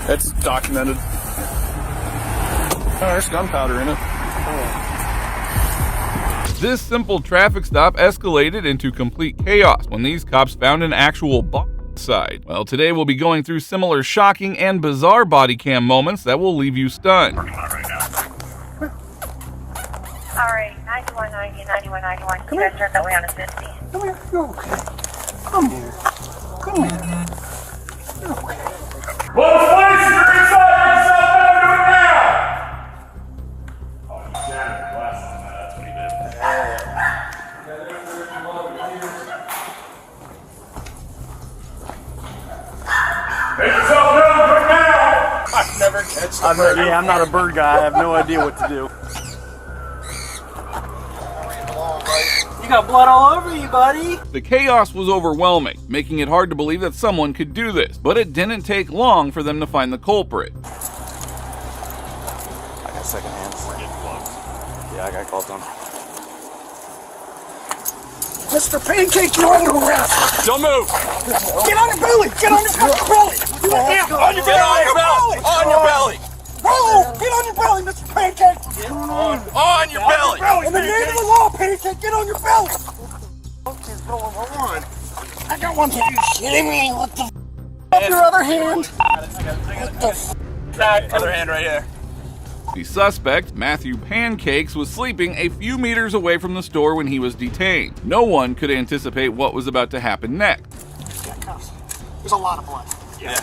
It's documented. Oh, there's gunpowder in it. This simple traffic stop escalated into complete chaos when these cops found an actual body inside. Well, today we'll be going through similar shocking and bizarre body cam moments that will leave you stunned. Alright, 9190, 9191. You guys turned that way on a 50. Come here. You're okay. Come here. Come here. You're okay. Well, police, you're inside yourself. Better do it now. Oh, you shattered the glass on that. That's what he did. Make yourself known. Quick now. I never catch the bird. Yeah, I'm not a bird guy. I have no idea what to do. You got blood all over you, buddy. The chaos was overwhelming, making it hard to believe that someone could do this, but it didn't take long for them to find the culprit. I got second hands. Yeah, I got called on. Mr. Pancake, you're under arrest. Don't move. Get on your belly. Get on your belly. Do it now. On your belly. On your belly. On your belly. Roll. Get on your belly, Mr. Pancake. On your belly. In the name of the law, Pancake, get on your belly. What is going on? I got one here. You shitting me? What the f***? Your other hand. What the f***? Other hand right here. The suspect, Matthew Pancakes, was sleeping a few meters away from the store when he was detained. No one could anticipate what was about to happen next. There's a lot of blood. Yeah.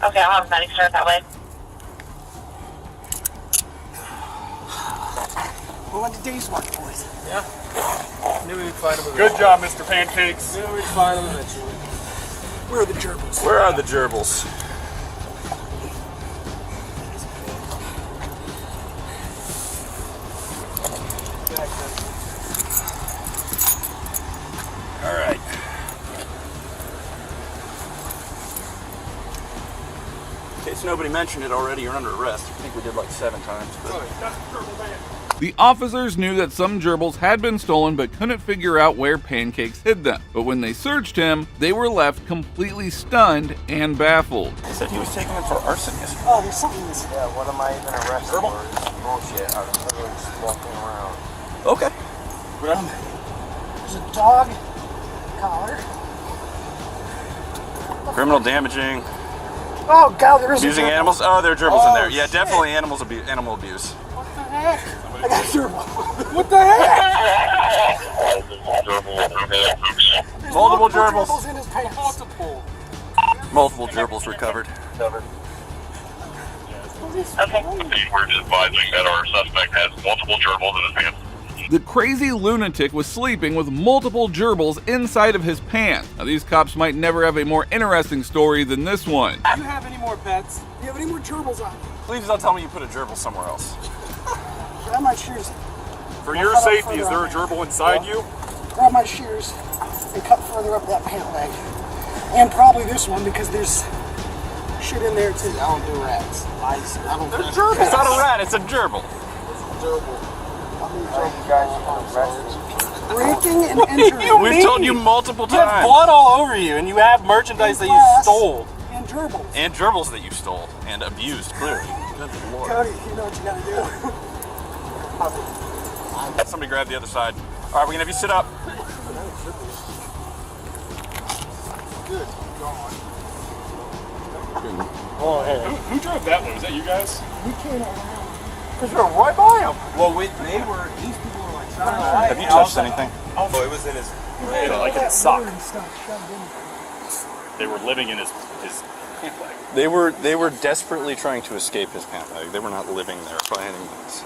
Okay, I'll have a medic start that way. We'll let the days work, boys. Yeah. Knew we'd find him. Good job, Mr. Pancakes. Knew we'd find him eventually. Where are the gerbils? Where are the gerbils? All right. In case nobody mentioned it already, you're under arrest. I think we did like 7 times. But... The officers knew that some gerbils had been stolen but couldn't figure out where Pancakes hid them. But when they searched him, they were left completely stunned and baffled. He said he was taking them for arson yesterday. Oh, there's something in this. Yeah, what am I even arrested for? This bullshit. I was literally just walking around. Okay. There's a dog collar. Criminal damaging. Oh, God, there is Abusing a animals? Oh, there are gerbils in there. Yeah, shit. definitely animal abuse. What the heck? I got a gerbil. What the heck? There's Multiple gerbils. gerbils in his pants. Multiple gerbils recovered. Okay. We're just advising that our suspect has multiple gerbils in his pants. The crazy lunatic was sleeping with multiple gerbils inside of his pants. Now, these cops might never have a more interesting story than this one. Do you have any more pets? Do you have any more gerbils on you? Please don't tell me you put a gerbil somewhere else. Grab my shears. For your safety, is there a gerbil inside you? Grab my shears and cut further up that pant leg. And probably this one because there's shit in there too. I don't do rats. I don't do It's not a rat, it's a gerbil. Breaking and entering. We've told you multiple You have times. blood all over you, and you have merchandise that you stole. And gerbils. And gerbils that you stole and abused, clearly. Good Lord. Cody, you know what you gotta do. Somebody grab the other side. All right, we're gonna have you sit up. Who drove that one? Was that you guys? We can't around. Because you're right by him. Well, these people were like, Have you touched anything? Oh, it was in his, like in his sock. They were living in his pant leg. They were desperately trying to escape his pant leg. They were not living there by any means.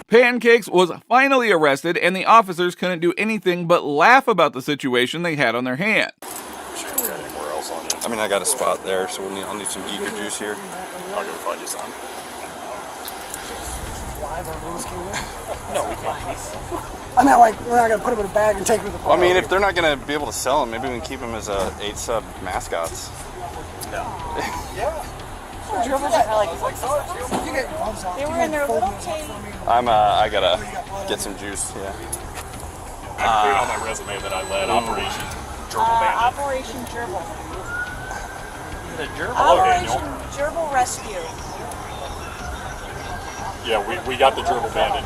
Pancakes was finally arrested, and the officers couldn't do anything but laugh about the situation they had on their hands. Anywhere else on you? I mean, I got a spot there, so I'll need some eager juice here. I'll go find you some. No, we can't. I mean, like, we're not gonna put them in a bag and take them to the park. I mean, if they're not going to be able to sell them, maybe we can keep them as 8-sub mascots. Yeah. They were in their little cage. I gotta get some juice, yeah. I put on my resume that I led Operation gerbil bandit? Operation Gerbil. The gerbil. Operation Gerbil Rescue. Yeah, we got the gerbil bandit.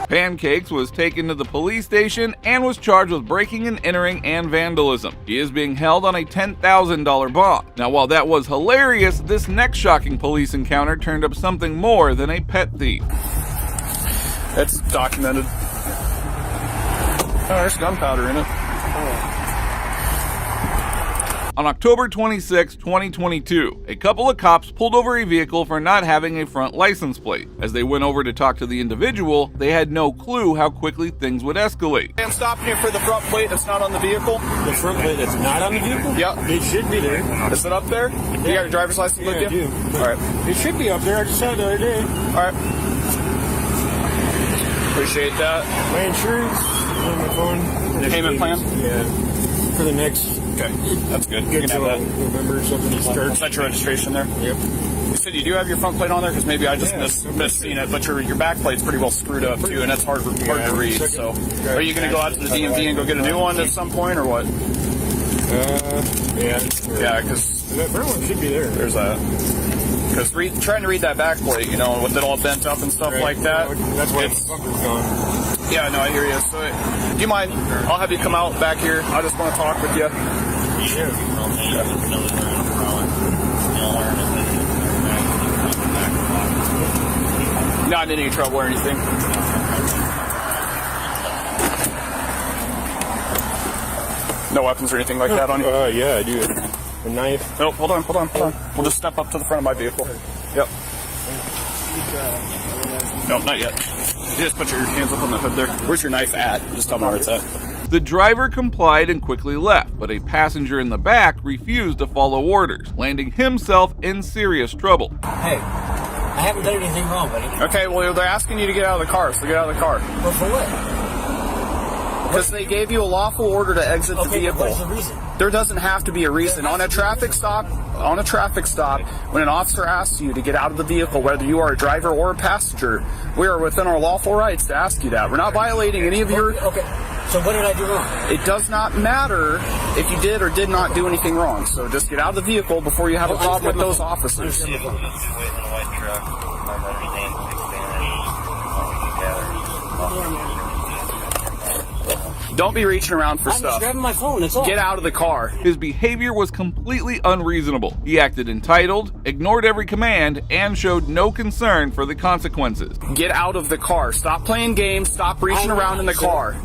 Pancakes was taken to the police station and was charged with breaking and entering and vandalism. He is being held on a $10,000 bond. Now, while that was hilarious, this next shocking police encounter turned up something more than a pet thief. It's documented. Oh, there's gunpowder in it. On October 26, 2022, a couple of cops pulled over a vehicle for not having a front license plate. As they went over to talk to the individual, they had no clue how quickly things would escalate. I'm stopping you for the front plate that's not on the vehicle. The front plate that's not on the vehicle? Yep. It should be there. Is it up there? You got your driver's license with you? I do. All right. It should be up there. I just saw it the other day. All right. Appreciate that. My insurance on my phone. Payment plan? Yeah. For the next. Okay. That's good. You Good can have till that. November or something to start. Set your registration there. Yep. You said you do have your front plate on there because maybe I just misseen it, but your back plate's pretty well screwed up too, and that's hard to read. So, are you going to go out to the DMV and go get a new one at some point, or what? Yeah. Yeah, because That front one should be there. there's that. Because trying to read that back plate, you know, with it all bent up and stuff like that. That's why it's- the bumper's gone. Yeah, no, I hear you. So, do you mind? I'll have you come out back here. I just want to talk with you. Not in any trouble or anything. No weapons or anything like that on you? Yeah, I do. A knife. Nope, hold on. We'll just step up to the front of my vehicle. Yep. No, not yet. You just put your hands up on the hood there. Where's your knife at? Just tell me where it's at. The driver complied and quickly left, but a passenger in the back refused to follow orders, landing himself in serious trouble. Hey, I haven't done anything wrong, buddy. Okay, well, they're asking you to get out of the car, so get out of the car. But for what? Because they gave you a lawful order to exit the Okay, vehicle. but what's the reason? There doesn't have to be a reason. On a traffic stop, when an officer asks you to get out of the vehicle, whether you are a driver or a passenger, we are within our lawful rights to ask you that. We're not violating any of your... Okay, so what did I do wrong? It does not matter if you did or did not do anything wrong. So just get out of the vehicle before you have a problem with those officers. Don't be reaching around for I'm just stuff. grabbing my phone, that's all. Get out of the car. His behavior was completely unreasonable. He acted entitled, ignored every command, and showed no concern for the consequences. Get out of the car. Stop playing games. Stop reaching around in the car.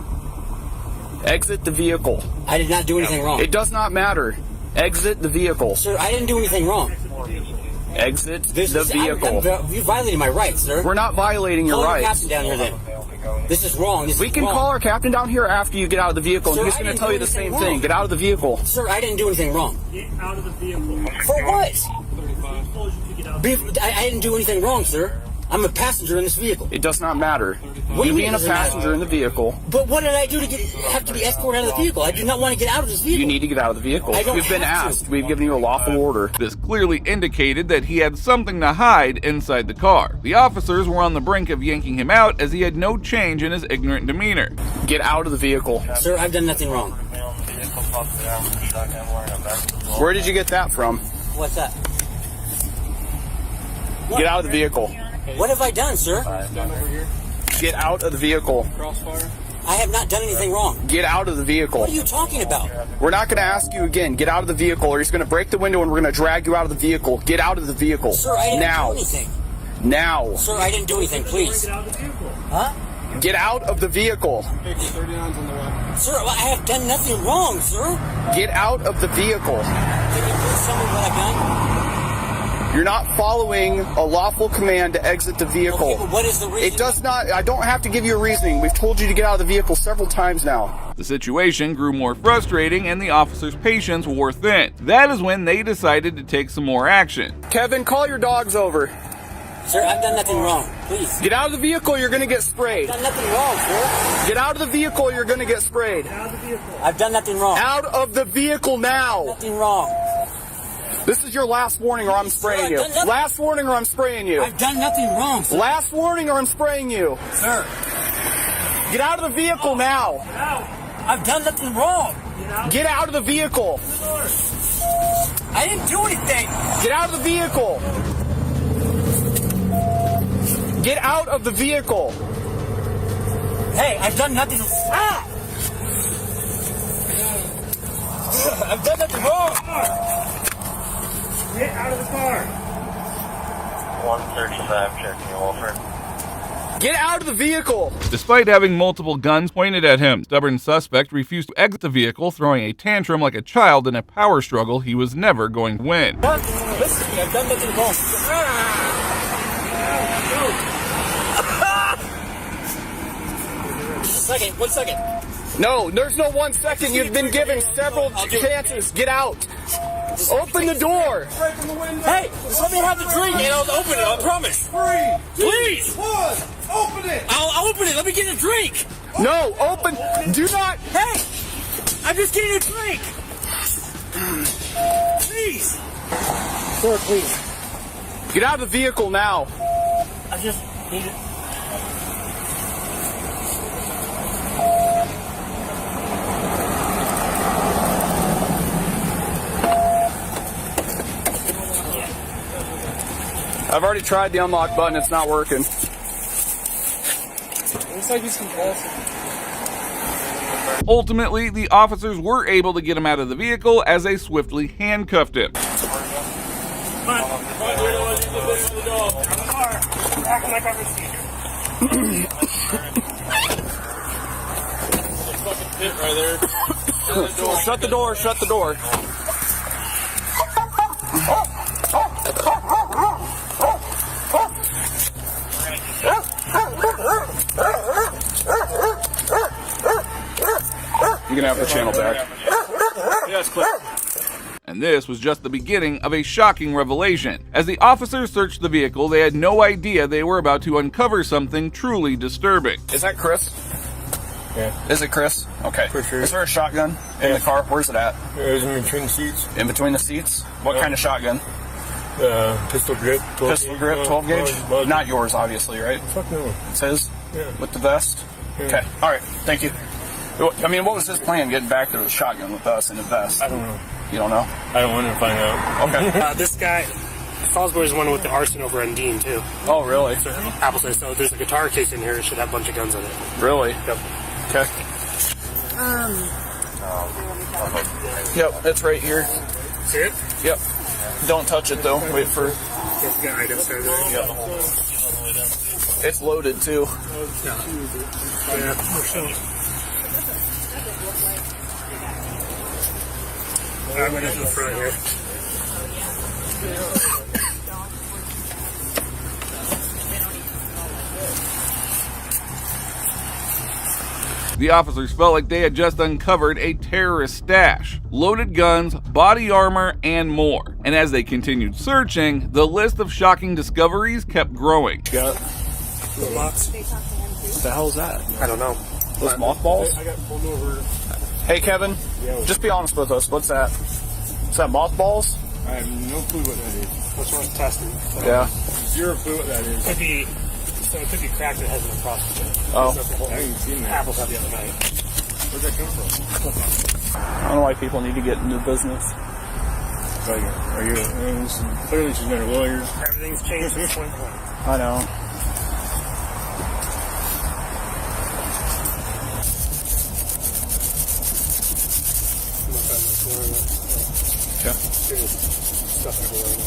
Exit the vehicle. I did not do anything wrong. It does not matter. Exit the vehicle. Sir, I didn't do anything wrong. Exit the vehicle. You violated my rights, sir. We're not violating your Call your rights. captain down here then. This is wrong. We can call our captain down here after you get out of the vehicle, Sir, and he's I going to didn't tell do you the same anything thing. wrong. Get out of the vehicle. Sir, I didn't do anything wrong. Get out of the vehicle. For what? I didn't do anything wrong, sir. I'm a passenger in this vehicle. It does not matter. What do You you being mean a it doesn't matter? passenger in the vehicle, But what did I do to have to be escorted out of the vehicle? I do not want to get out of this vehicle. you need to get out of the vehicle. I don't You've been have to. asked. We've given you a lawful order. This clearly indicated that he had something to hide inside the car. The officers were on the brink of yanking him out as he had no change in his ignorant demeanor. Get out of the vehicle. Sir, I've done nothing wrong. Where did you get that from? What's that? Get out of the vehicle. What have I done, sir? Get out of the vehicle. I have not done anything wrong. Get out of the vehicle. What are you talking about? We're not going to ask you again. Get out of the vehicle, or he's going to break the window and we're going to drag you out of the vehicle. Get out of the vehicle. Sir, I didn't now. do anything. Now. Sir, I didn't do anything, please. Huh? Get out of the vehicle. Sir, I have done nothing wrong, sir. Get out of the vehicle. Can you please tell me what I've done? You're not following a lawful command to exit the vehicle. Okay, but what is the reason? It does not. I don't have to give you a reasoning. We've told you to get out of the vehicle several times now. The situation grew more frustrating and the officers' patience wore thin. That is when they decided to take some more action. Kevin, call your dogs over. Sir, I've done nothing wrong. Please. Get out of the vehicle. You're going to get sprayed. I've done nothing wrong, sir. Get out of the vehicle. You're going to get sprayed. I've done nothing wrong. Out of the vehicle now. Nothing wrong. This is your last warning or I'm spraying you. Last warning or I'm spraying you. I've done nothing wrong, sir. Last warning or I'm spraying you. Sir, Get out of the vehicle now. I've done nothing wrong. Get out of the vehicle. I didn't do anything. Get out of the vehicle. Get out of the vehicle. Hey, I've done nothing. Ah! I've done nothing wrong. Get out of the car. 135, checking Wolford. Get out of the vehicle. Despite having multiple guns pointed at him, stubborn suspect refused to exit the vehicle, throwing a tantrum like a child in a power struggle he was never going to win. Listen to me, I've done nothing wrong. One second. No, there's no 1 second. You've been given several chances. Get out. Open the door. Hey, just let me have the drink and I'll open it, I promise. 3, 2, Please. 1, open it. I'll open it, let me get a drink. No, open. Do not. Hey, I'm just getting a drink. Please. Sir, please. Get out of the vehicle now. I just need it. I've already tried the unlock button. It's not working. Looks like he's convulsing. Ultimately, the officers were able to get him out of the vehicle as they swiftly handcuffed him. Shut the door. Shut the door. You can have the channel back. Yes, click. And this was just the beginning of a shocking revelation. As the officers searched the vehicle, they had no idea they were about to uncover something truly disturbing. Is that Chris? Yeah. Is it Chris? Okay. For sure. Is there a shotgun in the car? Where's it at? It was in between the seats. In between the seats? What kind of shotgun? Pistol grip. 12 Pistol grip, 12 gauge? Not yours, obviously, right? Fuck no. It's his? Yeah. With the vest? Yeah. Okay. All right. Thank you. I mean, what was his plan getting back there with a shotgun with us in a vest? I don't know. You don't know? I don't want to find out. Okay. This guy, Fosbury's one with the arson over on Dean, too. Oh, really? So, Appleton. So there's a guitar case in here. It should have a bunch of guns on it. Really? Yep. Okay. Yep, it's right here. See it? Yep. Don't touch it, though. Wait for... It's got items there. Yep. It's loaded, too. Yeah, for sure. I went into the front here. The officers felt like they had just uncovered a terrorist stash, loaded guns, body armor, and more. And as they continued searching, the list of shocking discoveries kept growing. Got Lots. What the hell is that? I don't know. Those mothballs? I got pulled over. Hey, Kevin, just be honest with us. What's that? Is that mothballs? I have no clue what that is. That's what I'm testing. So Yeah. Zero clue what that is. Could be, so it could be cracked that hasn't been processed yet. Oh. I haven't seen that. Apples had the other night. Where'd that come from? I don't know why people need to get into business. Like, are you? Clearly, she's not a lawyer. Everything's changed since 2020. I know. Yeah. There's stuff everywhere.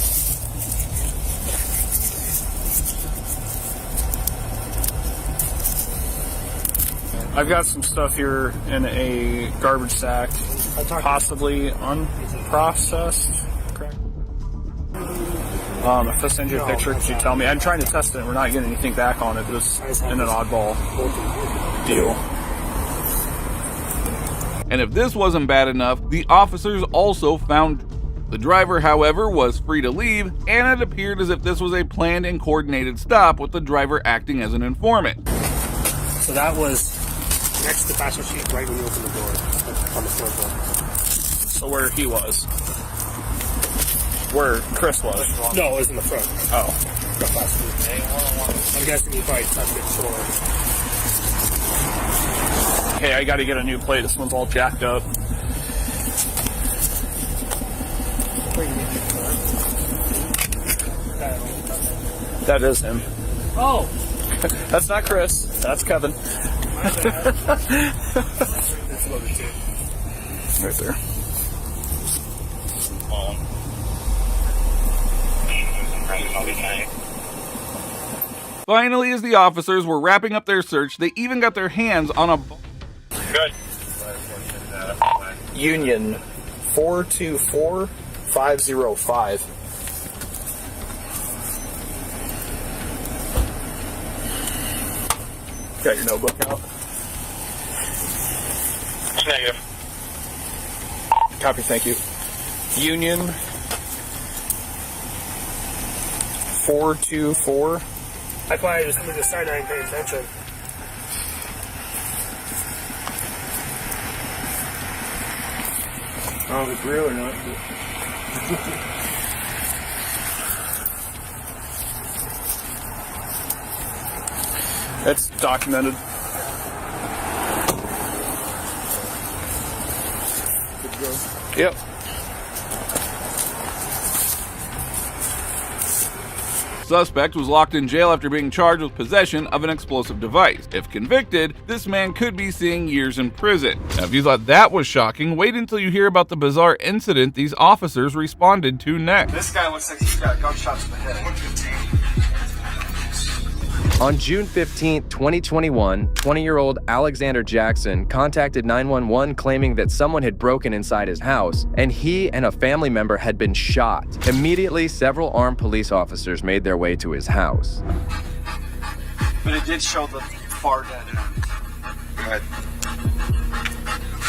I've got some stuff here in a garbage sack, possibly unprocessed. Correct. If I send you a picture, could you tell me? I'm trying to test it. We're not getting anything back on it. Just in an oddball deal. And if this wasn't bad enough, the officers also found the driver, however, was free to leave, and it appeared as if this was a planned and coordinated stop with the driver acting as an informant. So that was next to the passenger seat, right when you open the door on the front door. So where he was. Where Chris was. No, it was in the front. Oh. The passenger. I'm guessing he probably touched it slower. Hey, I gotta get a new plate. This one's all jacked up. That is him. Oh. That's not Chris. That's Kevin. Right there. Finally, as the officers were wrapping up their search, they even got their hands on a... Good. Union 424505. Got your notebook out? Negative. Copy, thank you. Union 424. I probably just moved aside. I ain't paying attention. I don't know if it's real or not. It's documented. Yep. Suspect was locked in jail after being charged with possession of an explosive device. If convicted, this man could be seeing years in prison. Now, if you thought that was shocking, wait until you hear about the bizarre incident these officers responded to next. This guy looks like he's got gunshots to the head. On June 15, 2021, 20-year-old Alexander Jackson contacted 911 claiming that someone had broken inside his house and he and a family member had been shot. Immediately, several armed police officers made their way to his house. But it did show the far dead end. Good.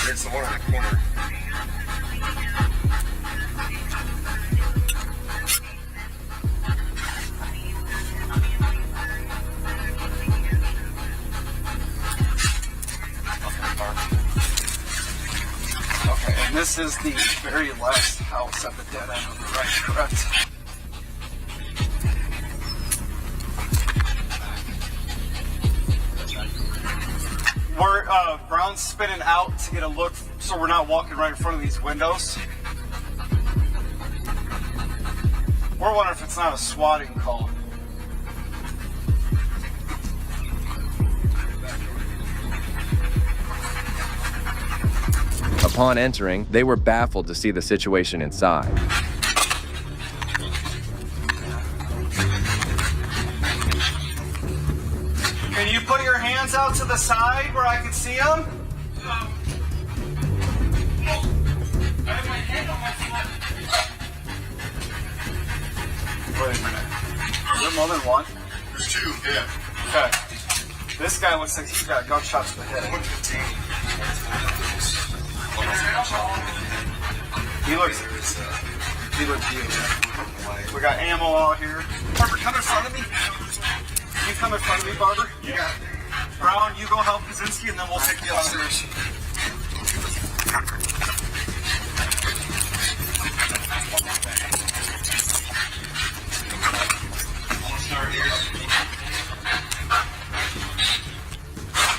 There's the one in the corner. Okay, and this is the very last house at the dead end on the right, correct? We're Brown's spinning out to get a look so we're not walking right in front of these windows. We're wondering if it's not a swatting call. Upon entering, they were baffled to see the situation inside. Can you put your hands out to the side where I can see them? Wait a minute. Is there more than one? There's two, yeah. Okay. This guy looks like he's got gunshots to the head. He looks huge. We got ammo out here. Barber, come in front of me. You come in front of me, Barber. Yeah. Brown, you go help Kaczynski, and then we'll take the officers.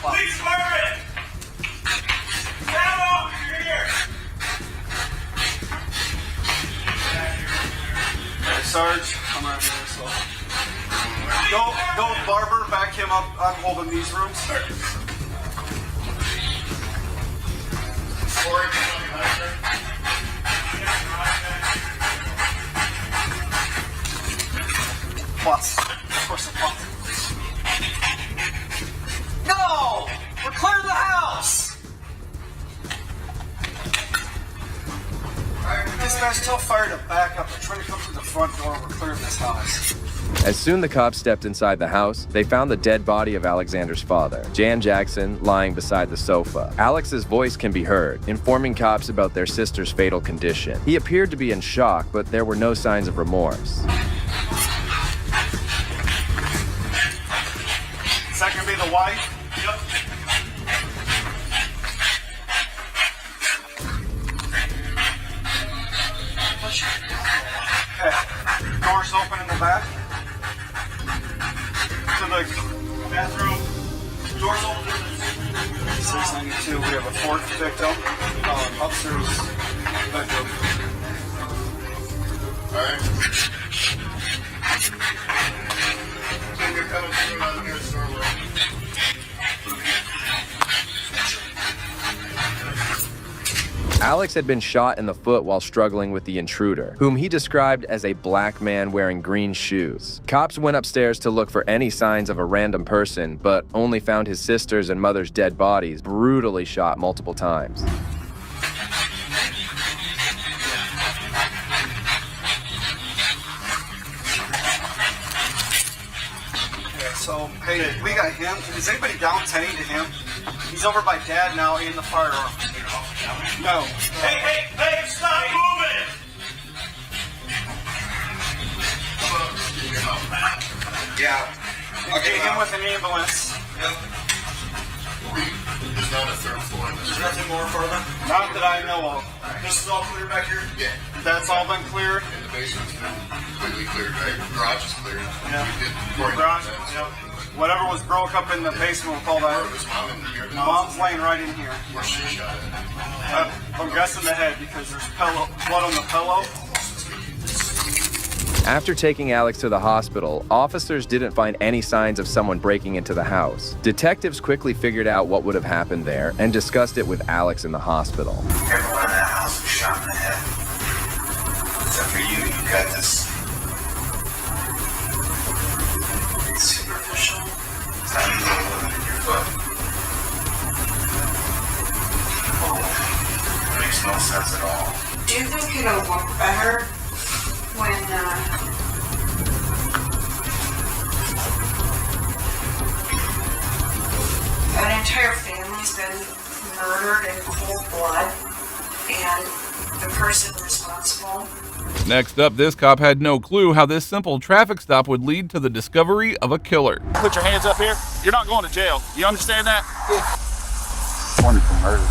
Police department! Ammo! You're here! Hey, Sarge, I'm right here, so. Go with Barber, back him up. I'm holding these rooms. Plus. Of course, a plus. No! We're clearing the house! This guy's still fired to back up. They're trying to come through the front door. We're clearing this house. As soon the cops stepped inside the house, they found the dead body of Alexander's father, Jan Jackson, lying beside the sofa. Alex's voice can be heard, informing cops about their sister's fatal condition. He appeared to be in shock, but there were no signs of remorse. Is that gonna be the wife? Yep. Okay. Doors open in the back. To the bathroom. Doors open. 692. We have a fourth victim. Upstairs bedroom. Alex had been shot in the foot while struggling with the intruder, whom he described as a black man wearing green shoes. Cops went upstairs to look for any signs of a random person, but only found his sister's and mother's dead bodies, brutally shot multiple times. So, hey, we got him. Is anybody down tending to him? He's over by Dad now in the firearm. No. Hey, stop moving! Yeah. I'll get him with an ambulance. There's not a third floor. There's nothing more further? Not that I know of. This is all clear back here? Yeah. That's all been cleared? And the basement's been completely cleared, right? Garage is cleared. Yeah. Garage, yep. Whatever was broke up in the basement, we'll call that. His mom in here. Mom's laying right in here. Where she shot it. I'm guessing the head because there's blood on the pillow. After taking Alex to the hospital, officers didn't find any signs of someone breaking into the house. Detectives quickly figured out what would have happened there and discussed it with Alex in the hospital. Everyone in that house was shot in the head. Except for you, you got this superficial tiny little wound in your foot. Oh, makes no sense at all. Do you think it'll look better when an entire family's been murdered in cold blood and the person responsible? Next up, this cop had no clue how this simple traffic stop would lead to the discovery of a killer. Put your hands up here. You're not going to jail. You understand that? Yeah. Wanted for murder.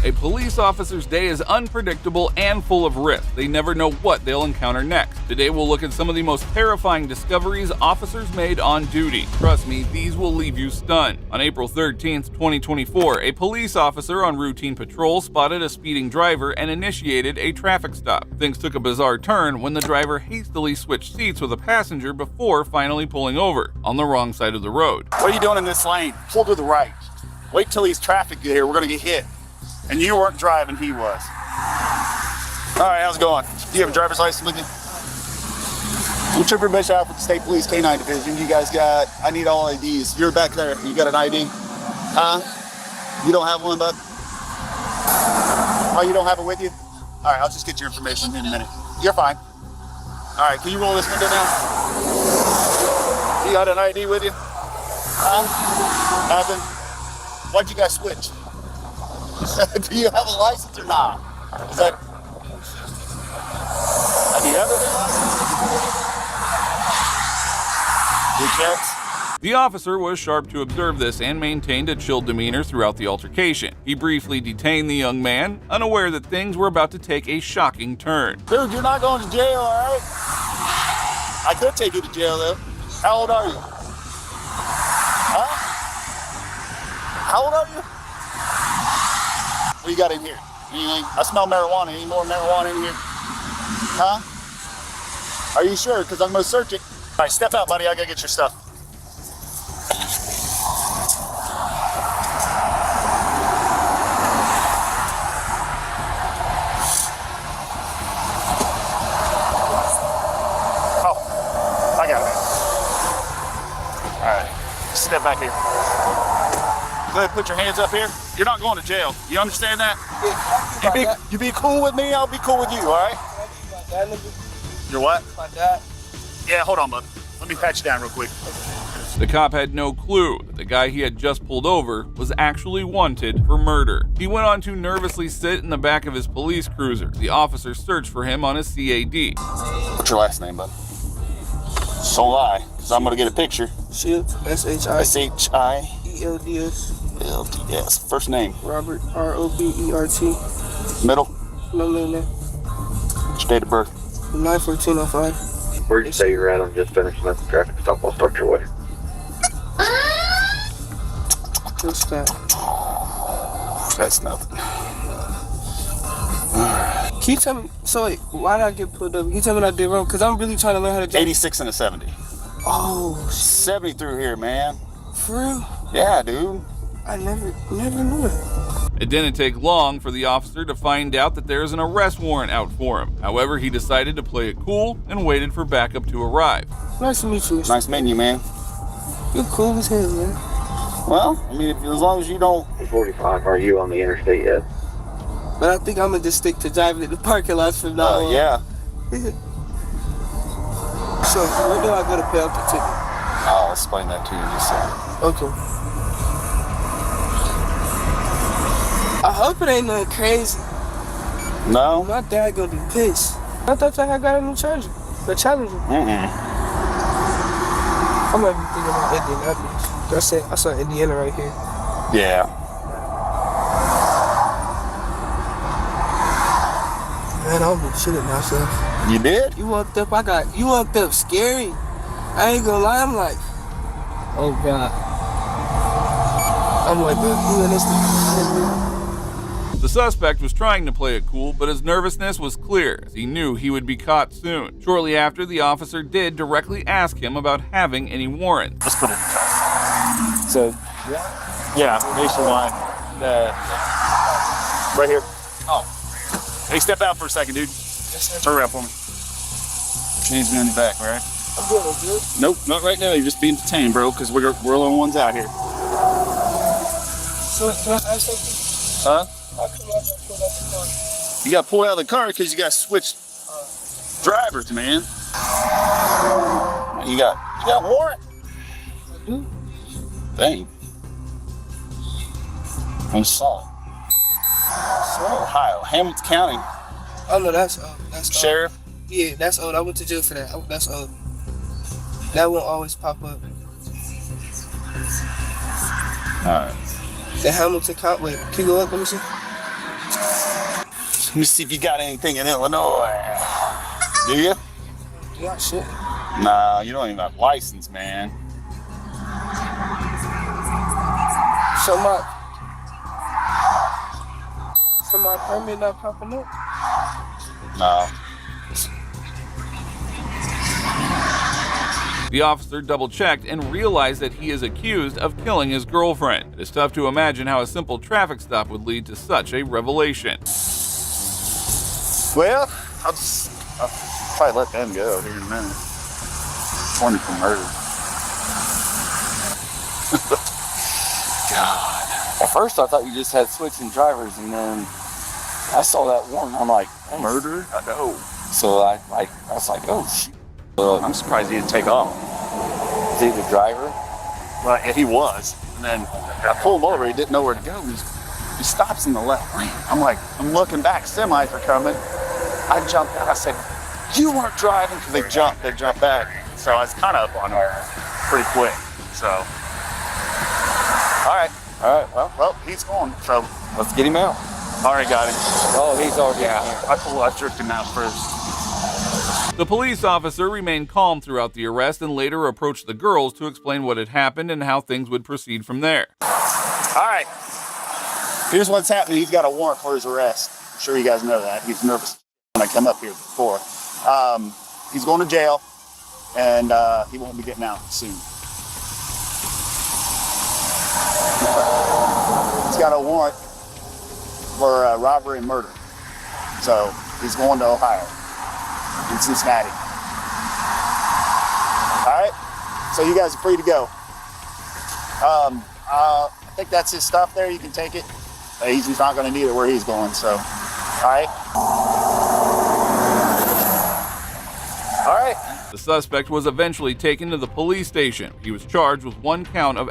A police officer's day is unpredictable and full of risk. They never know what they'll encounter next. Today we'll look at some of the most terrifying discoveries officers made on duty. Trust me, these will leave you stunned. On April 13th, 2024, a police officer on routine patrol spotted a speeding driver and initiated a traffic stop. Things took a bizarre turn when the driver hastily switched seats with a passenger before finally pulling over on the wrong side of the road. What are you doing in this lane? Pull to the right. Wait till these traffic get here. We're going to get hit. And you weren't driving, he was. All right, how's it going? Do you have a driver's license with you? I'm Trooper Bishop with the State Police K-9 Division. You guys got, I need all IDs. You're back there. You got an ID? Huh? You don't have one, bud? Oh, you don't have it with you? All right, I'll just get your information in a minute. You're fine. All right, can you roll this window down? You got an ID with you? Huh? Nothing? Why'd you guys switch? Do you have a license or not? Is that? Have you ever been licensed? Your checks? The officer was sharp to observe this and maintained a chill demeanor throughout the altercation. He briefly detained the young man, unaware that things were about to take a shocking turn. Dude, you're not going to jail, all right? I could take you to jail, though. How old are you? Huh? How old are you? What you got in here? Anything? I smell marijuana. Any more marijuana in here? Huh? Are you sure? Because I'm going to search it. All right, step out, buddy. I got to get your stuff. Oh, I got it. All right, step back here. Go ahead, put your hands up here. You're not going to jail. You understand that? You be cool with me, I'll be cool with you, all right? Your what? My dad. Yeah, hold on, bud. Let me pat you down real quick. The cop had no clue that the guy he had just pulled over was actually wanted for murder. He went on to nervously sit in the back of his police cruiser. The officer searched for him on his CAD. What's your last name, bud? So lie, because I'm going to get a picture. Shields. S-H-I. S-H-I-E-L-D-S. L-D-S. First name? Robert. R-O-B-E-R-T. Middle? No name. What's your date of birth? 9/14/05. Where'd you say you're at? I'm just finishing up the traffic stop. I'll start your way. What's that? That's nothing. Can you tell me, so wait, why did I get pulled up? Can you tell me what I did wrong? Because I'm really trying to learn how to drive. 86 and a 70. Oh, 70 through here, man. for real? Yeah, dude. I never knew it. It didn't take long for the officer to find out that there's an arrest warrant out for him. However, he decided to play it cool and waited for backup to arrive. Nice to meet you. Nice meeting you, man. You're cool as hell, man. Well, I mean, as long as you don't. 45, are you on the interstate yet? But I think I'm gonna just stick to driving in the parking lots from now on. Yeah. So, where do I go to pay off the ticket? I'll explain that to you in just a second. Okay. I hope it ain't nothing crazy. No? My dad gonna be pissed. I thought I got a new charger. The Challenger. I might be thinking about Indianapolis. I saw Indiana right here. Yeah. Man, I almost shit at myself. You did? You walked up scary. I ain't gonna lie, I'm like, oh God. I'm like, who in this? The suspect was trying to play it cool, but his nervousness was clear, as he knew he would be caught soon. Shortly after, the officer did directly ask him about having any warrants. Let's put it in the car. So, yeah, nationwide. Right here. Oh. Hey, step out for a second, dude. Yes, sir. Turn around for me. Change me on your back, all right? I'm good, I'm good. Nope, not right now. You're just being detained, bro, because we're the only ones out here. So, can I ask something? Huh? How come I got pulled out the car? You got pulled out of the car because you got switched drivers, man. You got warrant? I do. Dang. On assault. Ohio, Hamilton County. Oh no, that's Sheriff? Yeah, that's old. I went to jail for that. That's old. That won't always pop up. Alright. The Hamilton County. Wait, can you go up? Let me see. Let me see if you got anything in Illinois. Do you? Yeah, shit. Nah, you don't even have a license, man. So my permit not popping up? No. The officer double-checked and realized that he is accused of killing his girlfriend. It is tough to imagine how a simple traffic stop would lead to such a revelation. Well, I'll probably let them go here in a minute. Warning for murder. God. At first I thought you just had switching drivers, and then I saw that warrant. I'm like, murder? I know. So I was like, oh shit. Well, I'm surprised he didn't take off. Is he the driver? Well, yeah, he was. And then I pulled him over. He didn't know where to go. He stops in the left lane. I'm looking back. Semis are coming. I jumped out. I said, you weren't driving, because they jumped back. So I was kind of up on him pretty quick. So, all right. Well, he's gone. So let's get him out. Already got him. Oh, he's already out here. I jerked him out first. The police officer remained calm throughout the arrest and later approached the girls to explain what had happened and how things would proceed from there. All right. Here's what's happening. He's got a warrant for his arrest. I'm sure you guys know that. He's nervous when I come up here before. He's going to jail, and he won't be getting out soon. He's got a warrant for robbery and murder. So he's going to Ohio, in Cincinnati. All right, so you guys are free to go. I think that's his stuff there. You can take it. He's not going to need it where he's going, so. All right. All right. The suspect was eventually taken to the police station. He was charged with 1 count of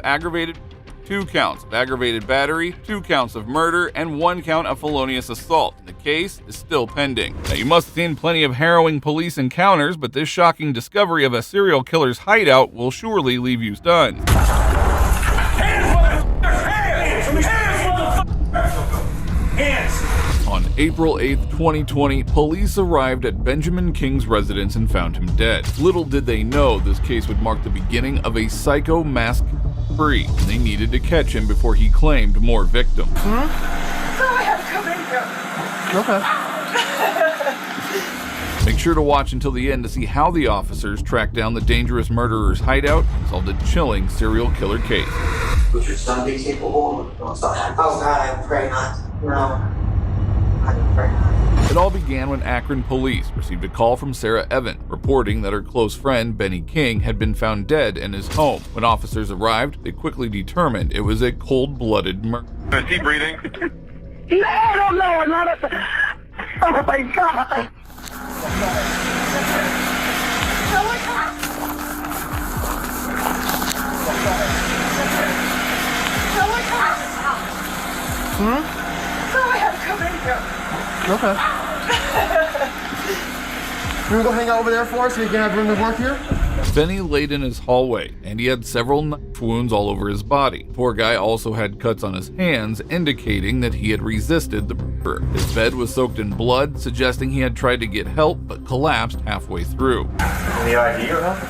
2 counts of aggravated battery, 2 counts of murder, and 1 count of felonious assault. The case is still pending. Now, you must have seen plenty of harrowing police encounters, but this shocking discovery of a serial killer's hideout will surely leave you stunned. On April 8, 2020, police arrived at Benjamin King's residence and found him dead. Little did they know this case would mark the beginning of a psycho mass spree. They needed to catch him before he claimed more victims. Go ahead, come in here. Okay. Make sure to watch until the end to see how the officers tracked down the dangerous murderer's hideout and solved a chilling serial killer case. Would your son be capable of something like this? Oh God, I pray not. No. I pray not. It all began when Akron police received a call from Sarah Evan, reporting that her close friend, Benny King, had been found dead in his home. When officers arrived, they quickly determined it was a cold-blooded murder. Is he breathing? No, not at the... Oh my God! No, I had to come in here. Okay. You wanna go hang out over there for us so you can have room to work here? Benny laid in his hallway, and he had several knife wounds all over his body. The poor guy also had cuts on his hands, indicating that he had resisted the murder. His bed was soaked in blood, suggesting he had tried to get help but collapsed halfway through. Any ID or nothing?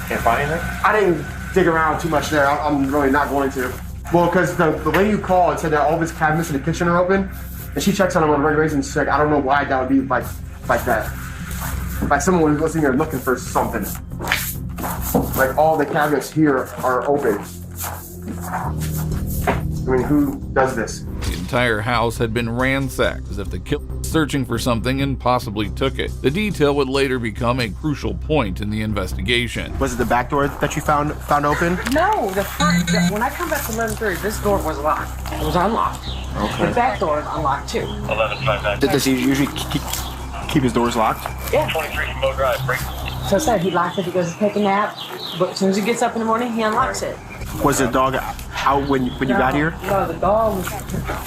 Can't find anything? I didn't dig around too much there. I'm really not going to. Well, because the lady who called said that all of his cabinets in the kitchen are open, and she checks on them on a regular basis, and she's like, I don't know why that would be like that. Like someone was listening here looking for something. Like all the cabinets here are open. I mean, who does this? The entire house had been ransacked, as if the killer was searching for something and possibly took it. The detail would later become a crucial point in the investigation. Was it the back door that you found open? No, the front. When I come back to 11:30, this door was locked. It was unlocked. Okay. The back door is unlocked too. 11-5-9. Does he usually keep his doors locked? Yeah. 23 Mo Drive, break. So I said he locks it. He goes to take a nap, but as soon as he gets up in the morning, he unlocks it. Was the dog out when you got here? No, the dog was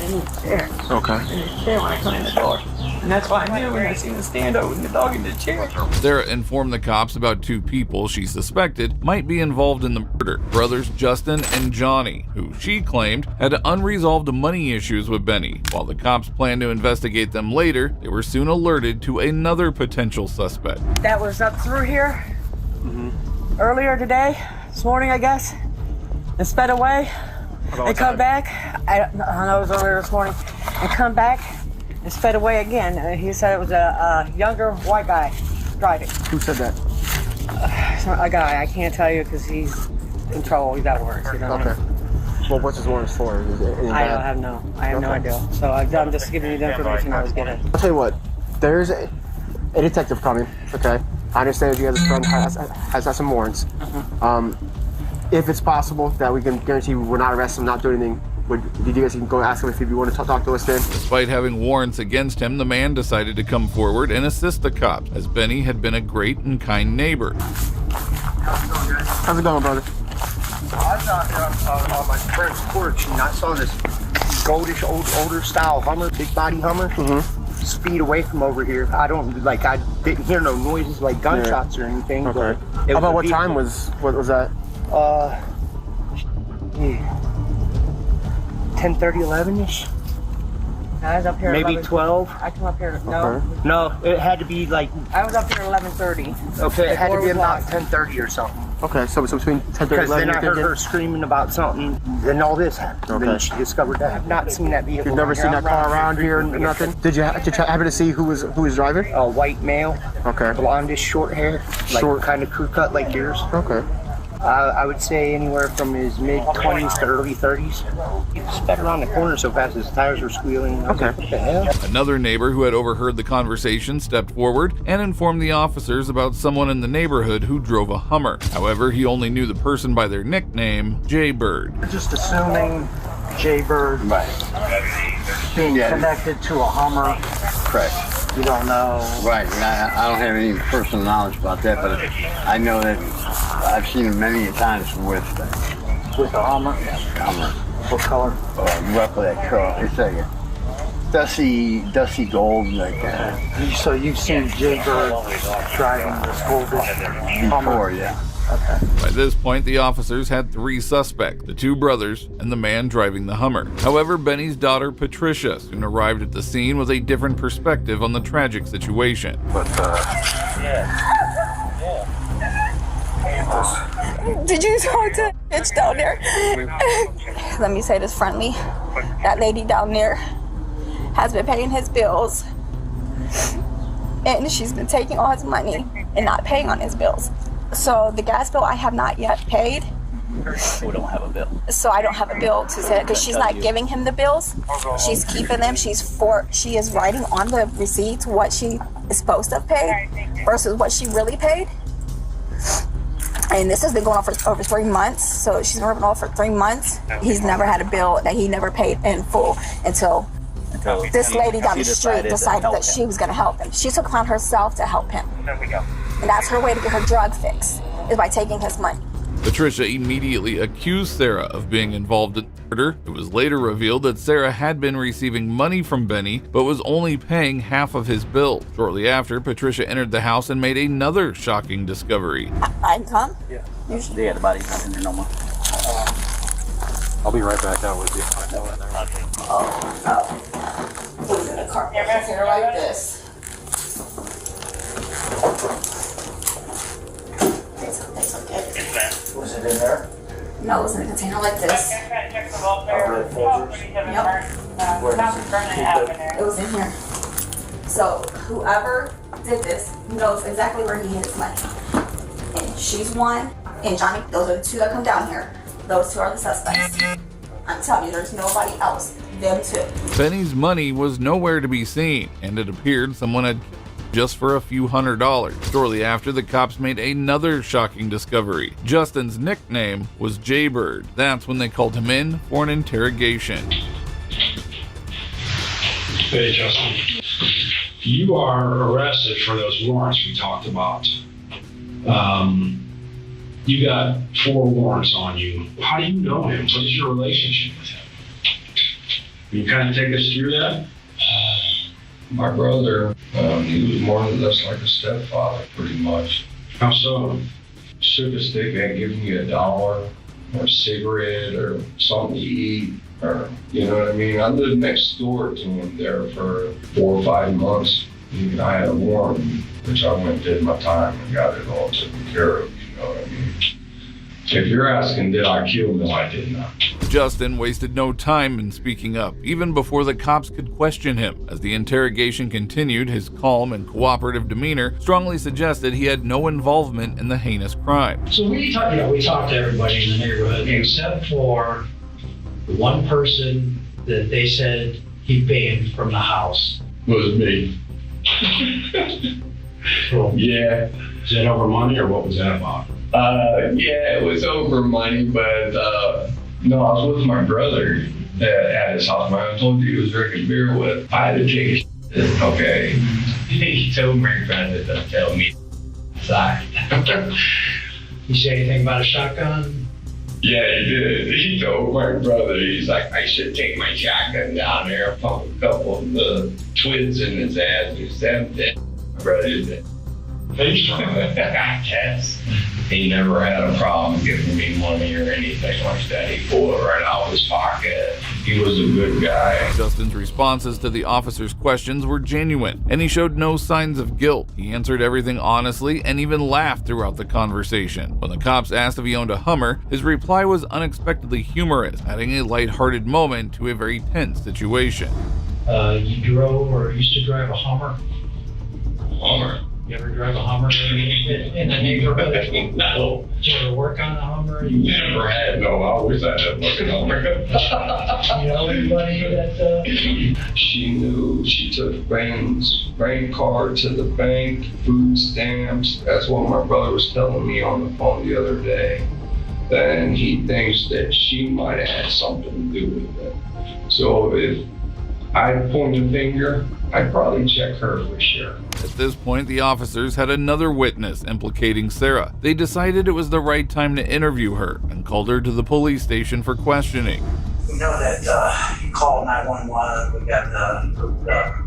in the chair. Okay. In the chair when I come in the door. And that's why I knew when I seen the stand over the dog in the chair. Sarah informed the cops about two people she suspected might be involved in the murder, brothers Justin and Johnny, who she claimed had unresolved money issues with Benny. While the cops planned to investigate them later, they were soon alerted to another potential suspect. That was up through here earlier today, this morning I guess, and sped away. And come back, I know it was earlier this morning, and come back and sped away again. He said it was a younger white guy driving. Who said that? A guy, I can't tell you because he's in trouble. He's got warrants. You know? Okay. Well, what's his warrants for? Is it any I bad? have no idea. So I'm just giving you the information I was getting. I'll tell you what, there's a detective coming, okay? I understand you guys' friend has some warrants. If it's possible that we can guarantee we're not arresting him, not doing anything, you guys can go ask him if you want to talk to us then? Despite having warrants against him, the man decided to come forward and assist the cops, as Benny had been a great and kind neighbor. How's it going, brother? I was out there on my friend's porch and I saw this goldish, older style Hummer, big body Hummer, speed away from over here. I didn't hear no noises like gunshots or anything. Okay. But How about what time was that? 10:30, 11ish. I was up here. Maybe 11. 12. I come up here. No, it had to be like. I was up here 11:30. Okay, it had to be about locked. 10:30 or something. Okay, so between 10:30 and Because 11. then I heard her screaming about something, and all this happened. Okay. Then she discovered that. I've not seen that vehicle. You've never seen that car around here or nothing? Did you happen to see who was driving? A white male, Okay. blondish, short hair, Short. kind of crew cut like yours. Okay. I would say anywhere from his mid-20s to early 30s. He sped around the corner so fast his tires were squealing. I was like, what the hell? Another neighbor who had overheard the conversation stepped forward and informed the officers about someone in the neighborhood who drove a Hummer. However, he only knew the person by their nickname, Jaybird. Just assuming Jaybird being connected to a Hummer. Correct. You don't know. Right. I don't have any personal knowledge about that, but I know that I've seen him many times with a Hummer? Yeah, Hummer. What color? Roughly that color. It's like a dusty gold like that. So you've seen Jaybird driving this goldish Hummer? Before, yeah. Okay. By this point, the officers had three suspects, the two brothers and the man driving the Hummer. However, Benny's daughter, Patricia, soon arrived at the scene with a different perspective on the tragic situation. But, Did you talk to the bitch down there? Let me say this friendly. That lady down there has been paying his bills. and she's been taking all his money and not paying on his bills. So the gas bill I have not yet paid. We don't have a bill. So I don't have a bill to say because she's not giving him the bills. She's keeping them. She is writing on the receipts what she is supposed to have paid versus what she really paid. And this has been going on for over 3 months. So she's been working on for 3 months. He's never had a bill that he never paid in full until this lady down the street decided that she was going to help him. She took upon herself to help him. And that's her way to get her drug fixed, is by taking his money. Patricia immediately accused Sarah of being involved in the murder. It was later revealed that Sarah had been receiving money from Benny, but was only paying half of his bill. Shortly after, Patricia entered the house and made another shocking discovery. I can come? Yeah. Yeah, the body's not in there no more. I'll be right back out with you. Put it in a car container like this. It's okay. Was it in there? No, it was in a container like this. Yep. It was in here. So whoever did this knows exactly where he hid his money. And she's one, and Johnny, those are the two that come down here. Those two are the suspects. I'm telling you, there's nobody else. Them two. Benny's money was nowhere to be seen, and it appeared someone had just for a few $100s. Shortly after, the cops made another shocking discovery. Justin's nickname was Jaybird. That's when they called him in for an interrogation. Hey, Justin. You are arrested for those warrants we talked about. You got 4 warrants on you. How do you know him? What is your relationship with him? Can you kind of take us through that? My brother, he was more or less like a stepfather, pretty much. How so? Took a stick and give me $1 or a cigarette or something to eat, or you know what I mean. I lived next door to him there for 4 or 5 months. And I had a warrant, which I went and did my time and got it all taken care of. You know what I mean. If you're asking, did I kill? No, I did not. Justin wasted no time in speaking up, even before the cops could question him. As the interrogation continued, his calm and cooperative demeanor strongly suggested he had no involvement in the heinous crime. So we talked to everybody in the neighborhood except for one person that they said he banned from the house. Was me. So, yeah. Is that over money or what was that about? Yeah, it was over money, but no, I was with my brother at his house. I told you he was drinking beer with. I had to take a okay. He told me rather than tell me. Sorry. You say anything about a shotgun? Yeah, he did. He told my brother, he's like, I should take my shotgun down there, pump a couple of the twigs in his ass. He said that. My brother did. Yes. He never had a problem giving me money or anything like that. He pulled it right out of his pocket. He was a good guy. Justin's responses to the officers' questions were genuine, and he showed no signs of guilt. He answered everything honestly and even laughed throughout the conversation. When the cops asked if he owned a Hummer, his reply was unexpectedly humorous, adding a lighthearted moment to a very tense situation. You drove or used to drive a Hummer? Hummer? You ever drive a Hummer in the neighborhood? No. Did you ever work on a Hummer? Never had, no. I always had to work on Hummer. You know anybody that... She knew. She took Bain's bank card to the bank, food stamps. That's what my brother was telling me on the phone the other day. And he thinks that she might have had something to do with it. So if I point a finger, I'd probably check her for sure. At this point, the officers had another witness implicating Sarah. They decided it was the right time to interview her and called her to the police station for questioning. We know that you called 911. We got the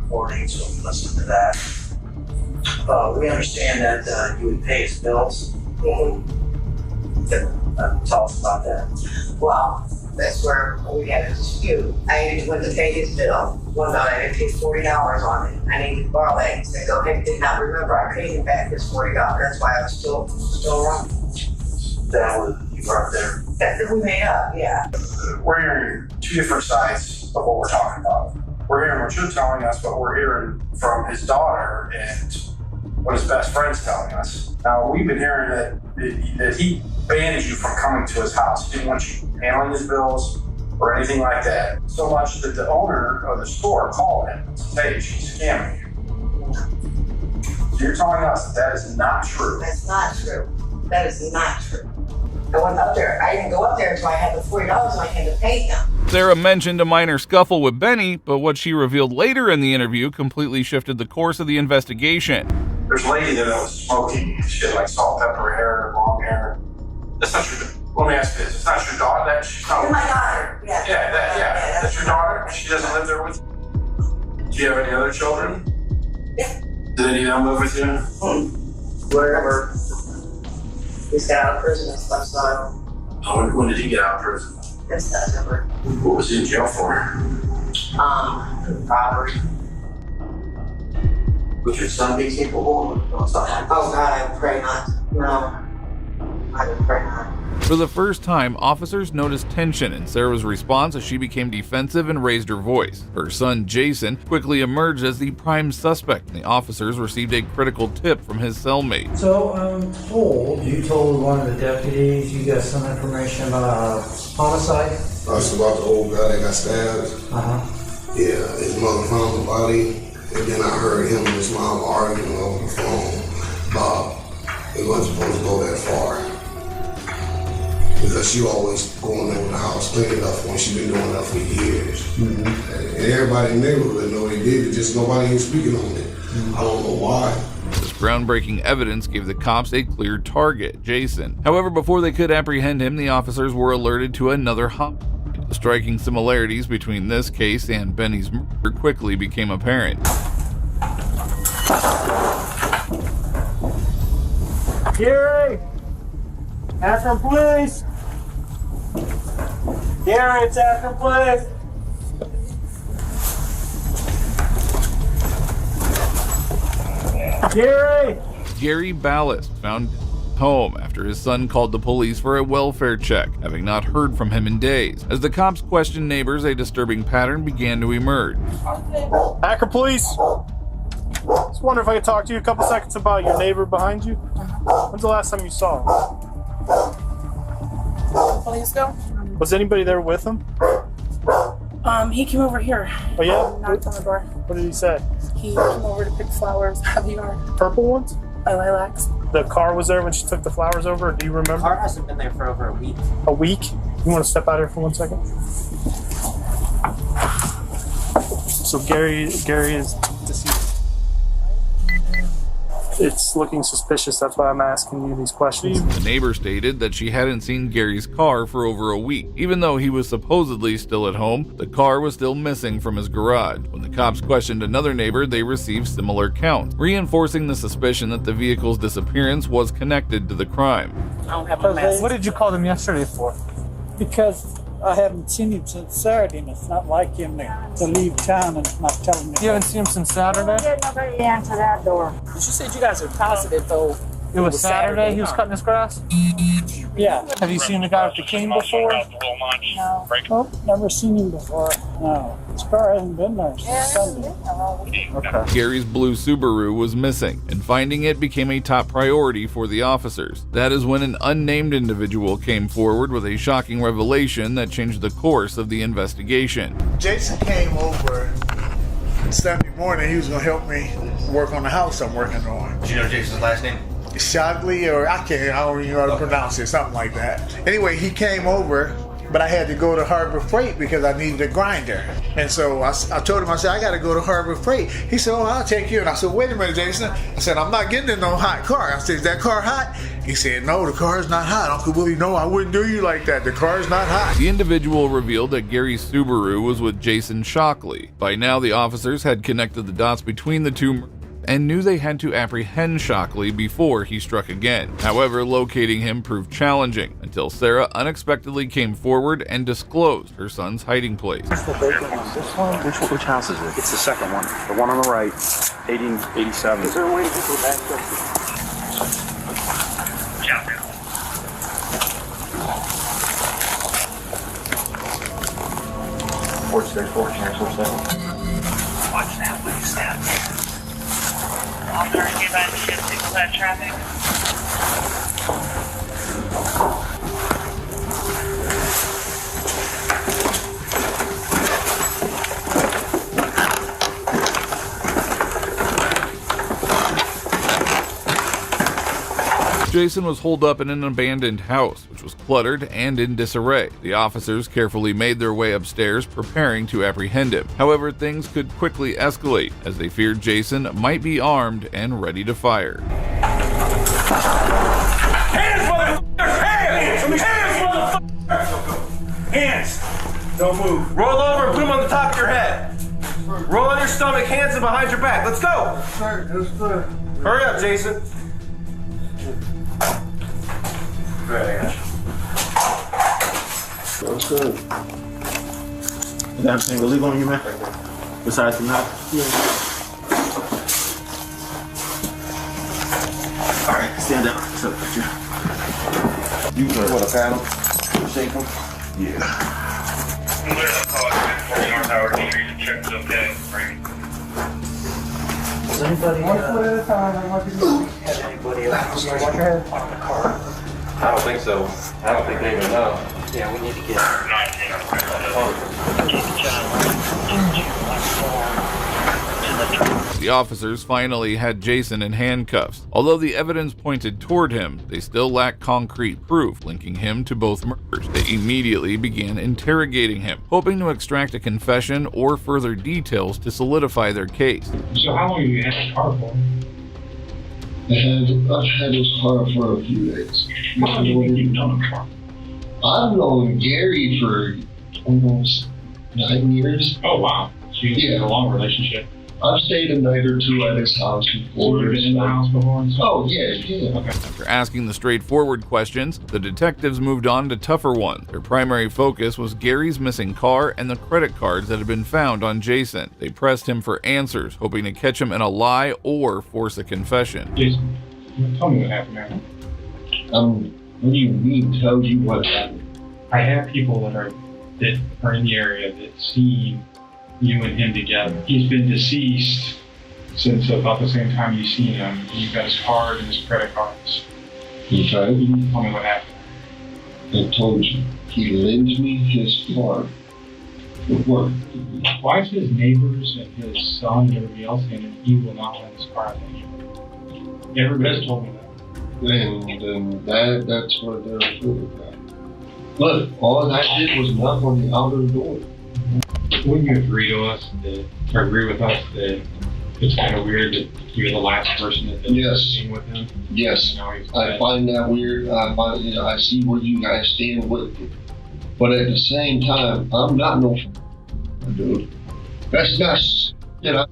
recording, so we listened to that. We understand that you would pay his bills. Tell us about that. Well, that's where we had a dispute. I went to pay his bill. One night I paid $40 on it. I needed to borrow that. He said, okay, did not remember. I paid him back his $40. That's why I was still wrong. That was, you weren't there. That we made up, yeah. We're hearing two different sides of what we're talking about. we're hearing what you're telling us, but we're hearing from his daughter and what his best friend's telling us. Now, we've been hearing that he banned you from coming to his house. He didn't want you handling his bills or anything like that. So much that the owner of the store called him and said, hey, she's scamming you. So you're telling us that is not true. That's not true. That is not true. I went up there. I didn't go up there until I had the $40 and I had to pay him. Sarah mentioned a minor scuffle with Benny, but what she revealed later in the interview completely shifted the course of the investigation. There's a lady there that was smoking. She had like salt, pepper hair, long hair. That's not your. Let me ask you this: it's not your daughter. That she's not. My daughter. Yeah. Yeah. That's your daughter. She doesn't live there with you. Do you have any other children? Yeah. Do any of them live with you? Wherever. He's got out of prison and stuff, so. When did he get out of prison? In September. What was he in jail for? Robbery. Would your son be capable of something? Oh God, I pray not. No. I would pray not. For the first time, officers noticed tension in Sarah's response as she became defensive and raised her voice. Her son, Jason, quickly emerged as the prime suspect, and the officers received a critical tip from his cellmate. So I'm told you told one of the deputies you got some information about a homicide? That's about the old guy that got stabbed. Yeah, his mother found the body, and then I heard him and his mom arguing over the phone about it wasn't supposed to go that far. Because she always going over the house cleaning up when she been doing that for years. And everybody in the neighborhood know they did it, just nobody ain't speaking on it. I don't know why. This groundbreaking evidence gave the cops a clear target, Jason. However, before they could apprehend him, the officers were alerted to another homicide. The striking similarities between this case and Benny's murder quickly became apparent. Gary! Akron Police! Gary, it's Akron Police! Gary! Gary Ballast found home after his son called the police for a welfare check, having not heard from him in days. As the cops questioned neighbors, a disturbing pattern began to emerge. Akron Police! Just wonder if I could talk to you a couple seconds about your neighbor behind you. When's the last time you saw him? Police go? Was anybody there with him? He came over here. Oh yeah? Knocked on the door. What did he say? He came over to pick flowers out of the yard. Purple ones? Lilacs. The car was there when she took the flowers over, do you remember? The car hasn't been there for over a week. A week? You want to step out here for 1 second? So Gary is deceased. It's looking suspicious, that's why I'm asking you these questions. The neighbor stated that she hadn't seen Gary's car for over a week. Even though he was supposedly still at home, the car was still missing from his garage. When the cops questioned another neighbor, they received similar counts, reinforcing the suspicion that the vehicle's disappearance was connected to the crime. I don't have a mask. What did you call them yesterday for? Because I haven't seen him since Saturday, and it's not like him to leave town and not telling me. You haven't seen him since Saturday? Nobody answer that door. But you said you guys are positive, though. It was Saturday he was cutting his grass? Yeah. Have you seen the guy with the cane before? No. Nope, never seen him before. No. His car hasn't been there since Sunday. Okay. Gary's blue Subaru was missing, and finding it became a top priority for the officers. That is when an unnamed individual came forward with a shocking revelation that changed the course of the investigation. Jason came over Sunday morning. He was going to help me work on the house I'm working on. Do you know Jason's last name? Shogley, or I don't even know how to pronounce it, something like that. Anyway, he came over, but I had to go to Harbor Freight because I needed a grinder. And so I told him, I said, I got to go to Harbor Freight. He said, oh, I'll take you. And I said, wait a minute, Jason. I said, I'm not getting in no hot car. I said, is that car hot? He said, no, the car's not hot. Uncle Willie, no, I wouldn't do you like that. The car's not hot. The individual revealed that Gary's Subaru was with Jason Shockley. By now, the officers had connected the dots between the two and knew they had to apprehend Shockley before he struck again. However, locating him proved challenging until Sarah unexpectedly came forward and disclosed her son's hiding place. This one? Which house is it? It's the second one. The one on the right, 1887. Is there a way to get back there? Porch, there's porch, there's porch. Alternative by the shift signal that traffic. Jason was holed up in an abandoned house, which was cluttered and in disarray. The officers carefully made their way upstairs, preparing to apprehend him. However, things could quickly escalate, as they feared Jason might be armed and ready to fire. Hands, motherfucker! Hands! Hands, motherfucker! Hands! Don't move. Roll over and put them on the top of your head. Roll on your stomach, hands and behind your back. Let's go! Hurry up, Jason. That's good. You got anything illegal on you, man? Besides the knife? Yeah. Alright, stand up. What's up, picture? You what, a paddle? Shake him? Yeah. Does anybody have anybody else on the car? I don't think so. I don't think they even know. Yeah, we need to get The officers finally had Jason in handcuffs. Although the evidence pointed toward him, they still lacked concrete proof linking him to both murders. They immediately began interrogating him, hoping to extract a confession or further details to solidify their case. So how long have you had this car for? I've had this car for a few days. How long do you think you've known him for? I've known Gary for almost 9 years. Oh, wow. So you've had a long relationship. I've stayed a night or two at his house before. So you've been in the house before and stuff? Oh, yeah. Okay. After asking the straightforward questions, the detectives moved on to tougher ones. Their primary focus was Gary's missing car and the credit cards that had been found on Jason. They pressed him for answers, hoping to catch him in a lie or force a confession. Jason, tell me what happened, man. What do you mean, tell you what happened? I have people that are in the area that see you and him together. He's been deceased since about the same time you seen him. You've got his card and his credit cards. Okay. You need to tell me what happened. I told you. He lends me his card for work. Why is his neighbors and his son and everybody else saying that he will not lend his card to you? Everybody's told me that. And that's what they're afraid about. Look, all I did was knock on the outer door. Wouldn't you agree with us that it's kind of weird that you're the last person that seen with him? Yes. I find that weird. I see where you guys stand with me. But at the same time, I'm not no dude. That's not shit I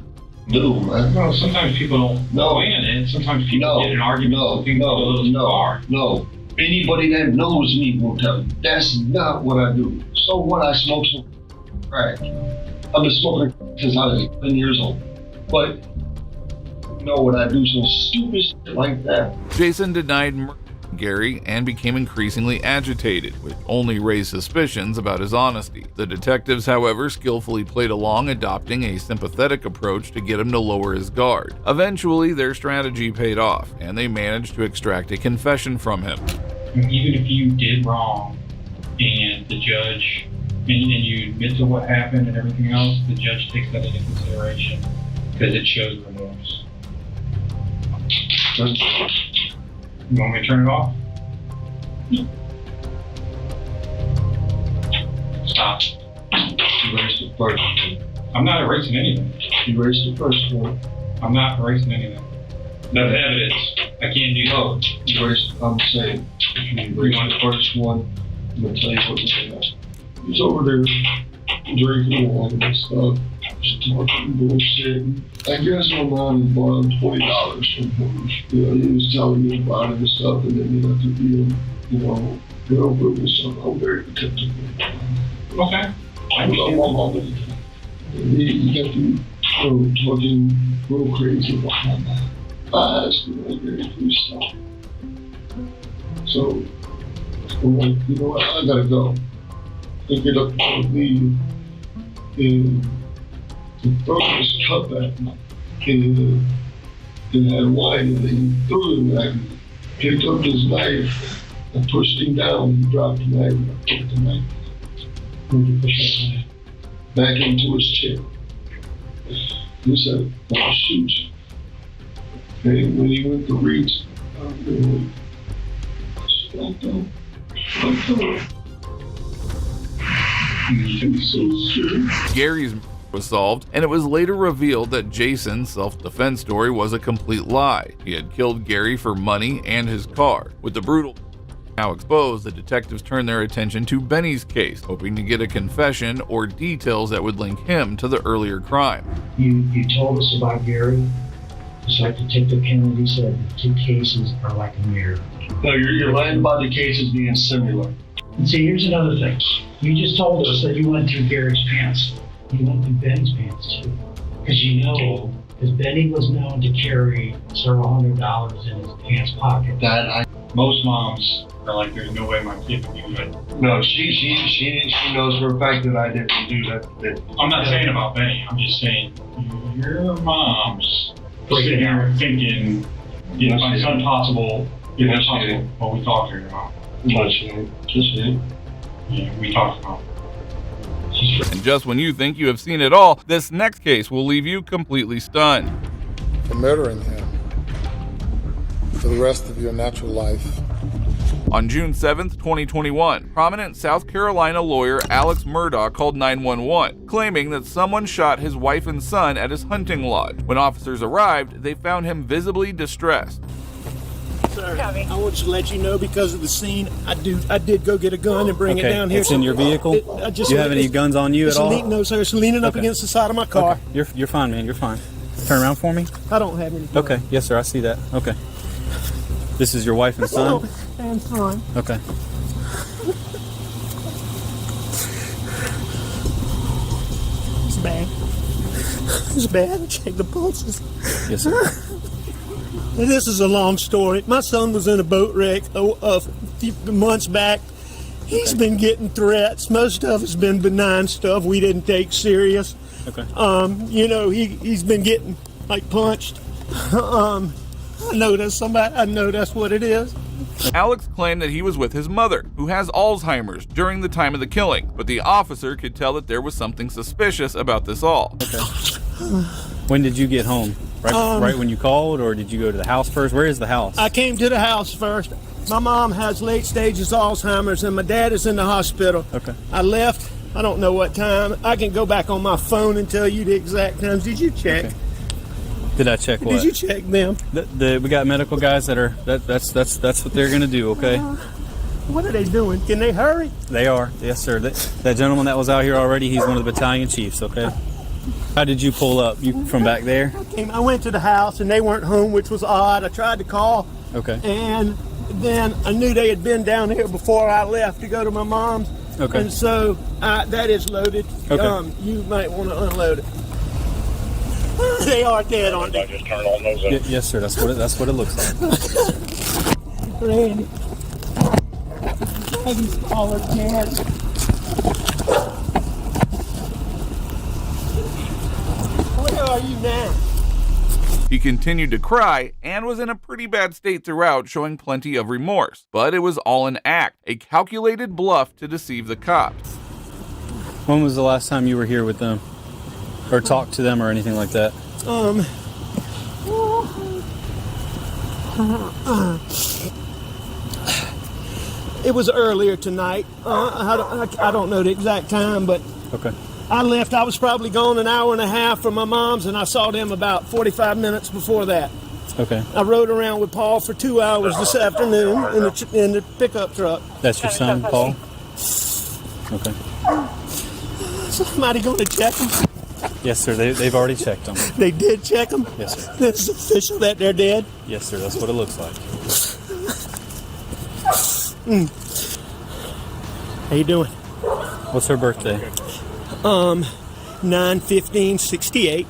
do, man. Well, sometimes people don't plan it. Sometimes people get in arguments and think they're a little too far. No. Anybody that knows me will tell you. That's not what I do. So what? I smoke some crack. I've been smoking since I was 10 years old. But you know what? I do some stupid shit like that. Jason denied murdering Gary and became increasingly agitated, which only raised suspicions about his honesty. The detectives, however, skillfully played along, adopting a sympathetic approach to get him to lower his guard. Eventually, their strategy paid off, and they managed to extract a confession from him. Even if you did wrong and the judge, and you admit to what happened and everything else, the judge takes that into consideration because it shows remorse. You want me to turn it off? Stop. You erased the first one. I'm not erasing anything. You erased the first one. I'm not erasing anything. That's evidence. I can't do that. You erased, I'm saying, if you erased the first one, I'm going to tell you what was happening. He's over there drinking wine and stuff, just talking bullshit. I guess my mom borrowed $20 from him. He was telling me about it and stuff, and then you have to be, get over it and stuff. I'm very protective. Okay. I love my mom. And he got me talking real crazy about my mom. I asked him, Gary, please stop. So, I'm like, you know what, I gotta go. I get up and leave, and the throw this cup at me, and and had wine, and he threw him back, picked up his knife, and pushed him down. He dropped the knife, and I took the knife. Where'd you push that knife? Back into his chair. He said, "I'll shoot you." And when he went to reach, Gary's was solved, and it was later revealed that Jason's self-defense story was a complete lie. He had killed Gary for money and his car. With the brutal now exposed, the detectives turned their attention to Benny's case, hoping to get a confession or details that would link him to the earlier crime. You told us about Gary. Just like Detective Kennedy said, the two cases are like a mirror. No, you're lying about the cases being similar. And see, here's another thing. You just told us that you went through Gary's pants. You went through Benny's pants too. Because because Benny was known to carry several $100s in his pants pocket. Most moms are like, there's no way my kid would do that. No, she knows for a fact that I didn't do that. I'm not saying about Benny. I'm just saying your mom's sitting here thinking, my son possible. What we talked to her about. Yeah, we talked about. And just when you think you have seen it all, this next case will leave you completely stunned. For murdering him for the rest of your natural life. On June 7th, 2021, prominent South Carolina lawyer Alex Murdaugh called 911, claiming that someone shot his wife and son at his hunting lodge. When officers arrived, they found him visibly distressed. Sir, I want to let you know because of the scene, I did go get a gun and bring it down here. It's in your vehicle? Do you have any guns on you at all? No, sir. It's leaning up against the side of my car. Okay. You're fine, man. You're fine. Turn around for me. I don't have any. Okay. Yes, sir. I see that. Okay. This is your wife and son? And son. Okay. It's bad. It's bad. Check the pulses. Yes, sir. This is a long story. My son was in a boat wreck a few months back. He's been getting threats. Most of it's been benign stuff we didn't take serious. Okay. He's been getting punched. I know that's what it is. Alex claimed that he was with his mother, who has Alzheimer's, during the time of the killing, but the officer could tell that there was something suspicious about this all. Okay. When did you get home? Right when you called, or did you go to the house first? Where is the house? I came to the house first. My mom has late stages Alzheimer's, and my dad is in the hospital. Okay. I left. I don't know what time. I can go back on my phone and tell you the exact times. Did you check? Okay. Did I check what? Did you check them? We got medical guys that are. That's what they're gonna do. Okay. What are they doing? Can they hurry? They are. Yes, sir. That gentleman that was out here already. He's one of the battalion chiefs. Okay. How did you pull up? You from back there? I went to the house and they weren't home, which was odd. I tried to call. Okay. And then I knew they had been down here before I left to go to my mom's. Okay. And so that is loaded. Okay. You might want to unload it. They are dead, aren't they? Just turn on those. Yes, sir. That's what it looks like. Randy. He's all dead. Where are you now? He continued to cry and was in a pretty bad state throughout, showing plenty of remorse. But it was all an act, a calculated bluff to deceive the cops. When was the last time you were here with them? Or talked to them or anything like that? It was earlier tonight. I don't know the exact time, but okay. I left. I was probably gone an hour and a half from my mom's, and I saw them about 45 minutes before that. Okay. I rode around with Paul for 2 hours this afternoon in the pickup truck. That's your son, Paul? Okay. Somebody going to check him? Yes, sir. They've already checked them. They did check him? Yes, sir. It's official that they're dead? Yes, sir. That's what it looks like. How you doing? What's her birthday? 9/15/68.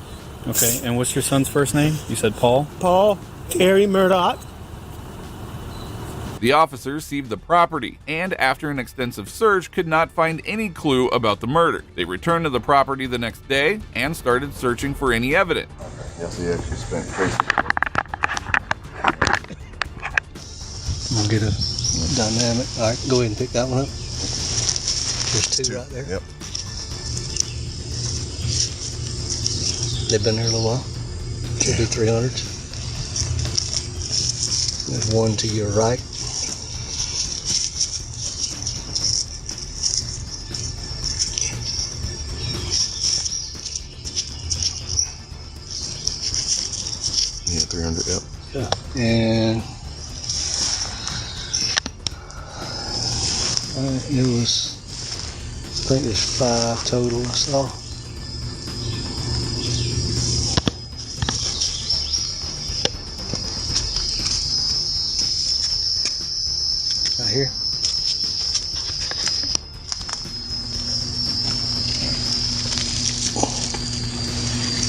Okay, and what's your son's first name? You said Paul? Paul Terry Murdoch. The officers seized the property and, after an extensive search, could not find any clue about the murder. They returned to the property the next day and started searching for any evidence. Yes, he actually spent Tracy. We'll get a dynamic. All right, go ahead and pick that one up. There's two right there. Yep. They've been there a little while. Should be 300s. There's one to your right. Yeah, 300. Yep. Yeah. And it was, I think there's 5 total I saw. Right here.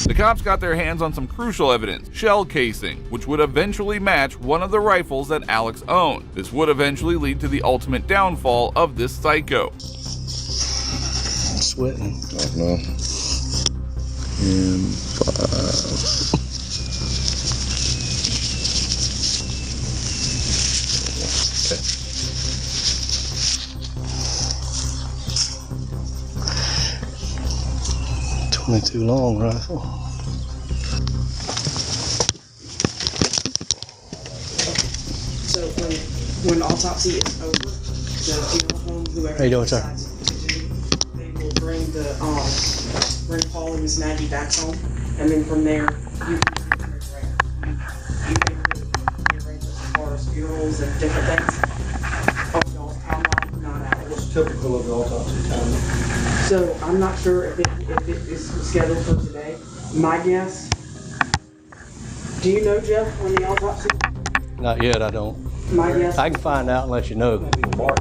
The cops got their hands on some crucial evidence, shell casing, which would eventually match one of the rifles that Alex owned. This would eventually lead to the ultimate downfall of this psycho. I'm sweating. Oh, no. And 5. Okay. 22 long rifle. So when autopsy is over, the funeral home, whoever How you doing, sir? decides to do, they will bring Paul and Miss Maggie back home, and then from there you can arrange as far as funerals and different things. On y'all's timeline, not ours. What's typical of the autopsy time? So I'm not sure if it is scheduled for today. My guess. Do you know, Jeff, when the autopsy? Not yet, I don't. My guess. I can find out and let you know.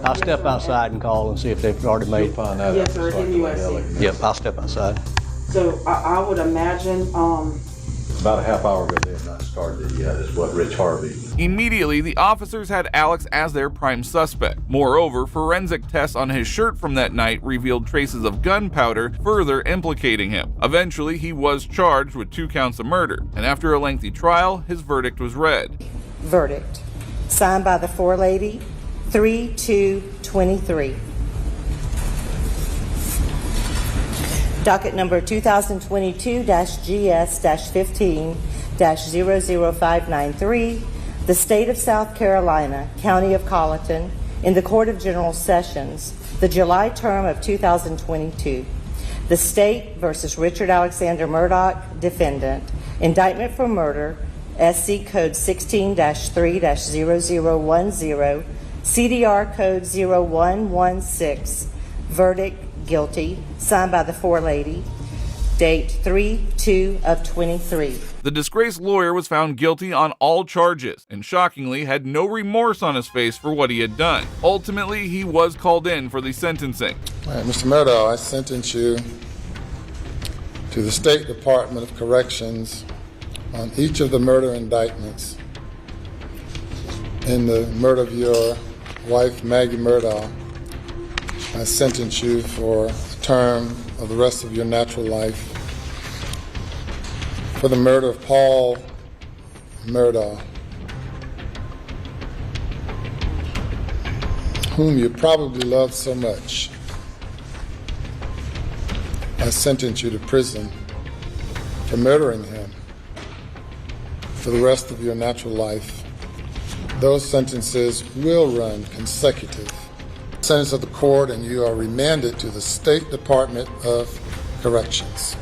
I'll step outside and call and see if they've already made. Find out. Yes, sir, in USC. Yep, I'll step outside. So I would imagine. About a half hour ago, they have not started it yet, is what Rich Harvey. Immediately, the officers had Alex as their prime suspect. Moreover, forensic tests on his shirt from that night revealed traces of gunpowder, further implicating him. Eventually, he was charged with 2 counts of murder, and after a lengthy trial, his verdict was read. Verdict. Signed by the forelady, 3-2-23. Docket number 2022-GS-15-00593, the State of South Carolina, County of Colleton, in the Court of General Sessions, the July term of 2022. The State versus Richard Alexander Murdoch, defendant. Indictment for murder, SC Code 16-3-0010, CDR Code 0116. Verdict, guilty. Signed by the forelady. Date 3/2/23. The disgraced lawyer was found guilty on all charges and shockingly had no remorse on his face for what he had done. Ultimately, he was called in for the sentencing. All right, Mr. Murdaugh, I sentence you to the State Department of Corrections on each of the murder indictments in the murder of your wife, Maggie Murdaugh. I sentence you for a term of the rest of your natural life for the murder of Paul Murdaugh, whom you probably love so much. I sentence you to prison for murdering him for the rest of your natural life. Those sentences will run consecutive. Sentence of the court, and you are remanded to the State Department of Corrections.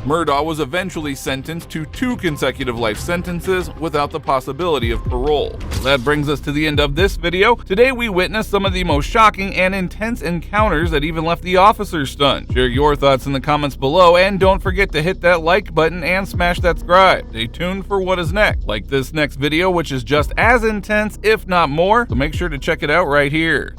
Murdaugh was eventually sentenced to 2 consecutive life sentences without the possibility of parole. That brings us to the end of this video. Today we witnessed some of the most shocking and intense encounters that even left the officers stunned. Share your thoughts in the comments below, and don't forget to hit that like button and smash that subscribe. Stay tuned for what is next. Like this next video, which is just as intense, if not more, so make sure to check it out right here.